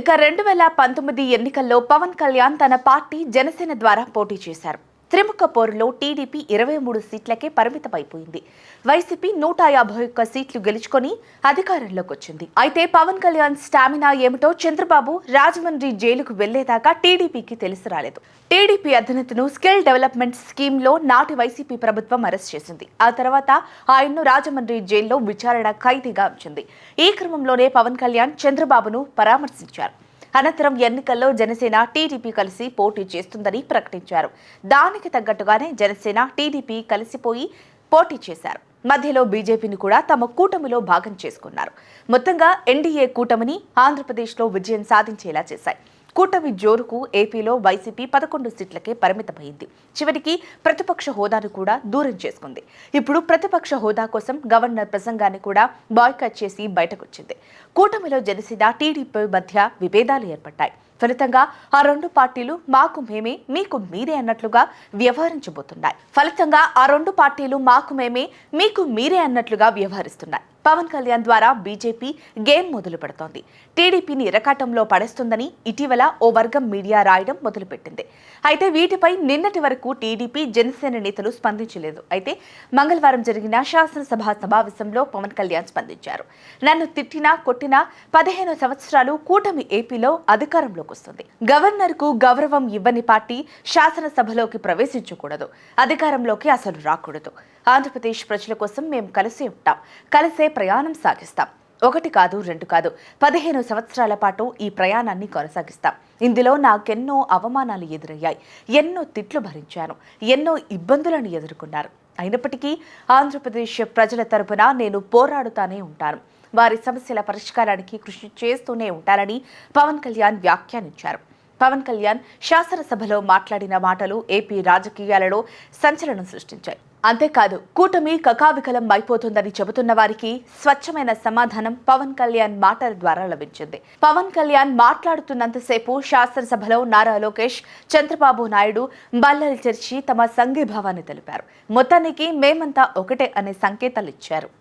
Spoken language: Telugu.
ఇక 2019 ఎన్నికల్లో పవన్ కళ్యాణ్ తన పార్టీ జనసేన ద్వారా పోటీ చేశారు. త్రిముఖ పోరులో టీడీపీ 23 సీట్లకే పరిమితమైపోయింది. వైసీపీ 151 సీట్లు గెలుచుకొని అధికారంలోకి వచ్చింది. అయితే పవన్ కళ్యాణ్ స్టామినా ఏమిటో చంద్రబాబు రాజమండ్రి జైలుకు వెళ్లేదాకా టీడీపీకి తెలిసి రాలేదు. టీడీపీ అధినేతను స్కిల్ డెవలప్మెంట్ స్కీమ్లో నాటి వైసీపీ ప్రభుత్వం అరెస్ట్ చేసింది. ఆ తర్వాత ఆయన్ను రాజమండ్రి జైల్లో విచారణ ఖైదీగా ఉంచింది. ఈ క్రమంలోనే పవన్ కళ్యాణ్ చంద్రబాబును పరామర్శించారు. అనంతరం ఎన్నికల్లో జనసేన టీడీపీ కలిసి పోటీ చేస్తుందని ప్రకటించారు. దానికి తగ్గట్టుగానే జనసేన టీడీపీ కలిసిపోయి పోటీ చేశారు. మధ్యలో బీజేపీని కూడా తమ కూటమిలో భాగం చేసుకున్నారు. మొత్తంగా ఎన్డీఏ కూటమిని ఆంధ్రప్రదేశ్లో విజయం సాధించేలా చేశాయి. కూటమి జోరుకు ఏపీలో వైసీపీ 11 సీట్లకే పరిమితమైంది. చివరికి ప్రతిపక్ష హోదాను కూడా దూరం చేసుకుంది. ఇప్పుడు ప్రతిపక్ష హోదా కోసం గవర్నర్ ప్రసంగాన్ని కూడా బాయ్కాట్ చేసి బయటకొచ్చింది. కూటమిలో జనసేన టీడీపీ మధ్య విభేదాలు ఏర్పడ్డాయి. ఫలితంగా ఆ రెండు పార్టీలు మాకు మేమే మీకు మీరే అన్నట్లుగా వ్యవహరిస్తున్నాయి. పవన్ కళ్యాణ్ ద్వారా బీజేపీ గేమ్ మొదలు పెడుతోంది. టీడీపీని ఇరకాటంలో పడేస్తుందని ఇటీవల ఓ వర్గం మీడియా రాయడం మొదలుపెట్టింది. అయితే వీటిపై నిన్నటి వరకు టీడీపీ జనసేన నేతలు స్పందించలేదు. అయితే మంగళవారం జరిగిన శాసనసభ సమావేశంలో పవన్ కళ్యాణ్ స్పందించారు. నన్ను తిట్టినా కొట్టినా 15 సంవత్సరాలు కూటమి ఏపీలో అధికారంలోకి వస్తుంది. గవర్నర్ కు గౌరవం ఇవ్వని పార్టీ శాసనసభలోకి ప్రవేశించకూడదు. అధికారంలోకి అసలు రాకూడదు. ఆంధ్రప్రదేశ్ ప్రజల కోసం మేము కలిసి ఉంటాం. కలిసే ప్రయాణం సాగిస్తాం. 1 కాదు 2 కాదు 15 సంవత్సరాల పాటు ఈ ప్రయాణాన్ని కొనసాగిస్తాం. ఇందులో నాకెన్నో అవమానాలు ఎదురయ్యాయి. ఎన్నో తిట్లు భరించాను. ఎన్నో ఇబ్బందులను ఎదుర్కొన్నారు. అయినప్పటికీ ఆంధ్రప్రదేశ్ ప్రజల తరపున నేను పోరాడుతానే ఉంటాను. వారి సమస్యల పరిష్కారానికి కృషి చేస్తూనే ఉంటానని పవన్ కళ్యాణ్ వ్యాఖ్యానించారు. పవన్ కళ్యాణ్ శాసనసభలో మాట్లాడిన మాటలు ఏపీ రాజకీయాలలో సంచలనం సృష్టించాయి. అంతేకాదు, కూటమి కకావికలం అయిపోతుందని చెబుతున్న వారికి స్వచ్ఛమైన సమాధానం పవన్ కళ్యాణ్ మాటల ద్వారా లభించింది. పవన్ కళ్యాణ్ మాట్లాడుతున్నంతసేపు శాసనసభలో నారా లోకేష్, చంద్రబాబు నాయుడు బల్లలు తెరిచి తమ సంఘీభావాన్ని తెలిపారు. మొత్తానికి మేమంతా ఒకటే అనే సంకేతాలు ఇచ్చారు.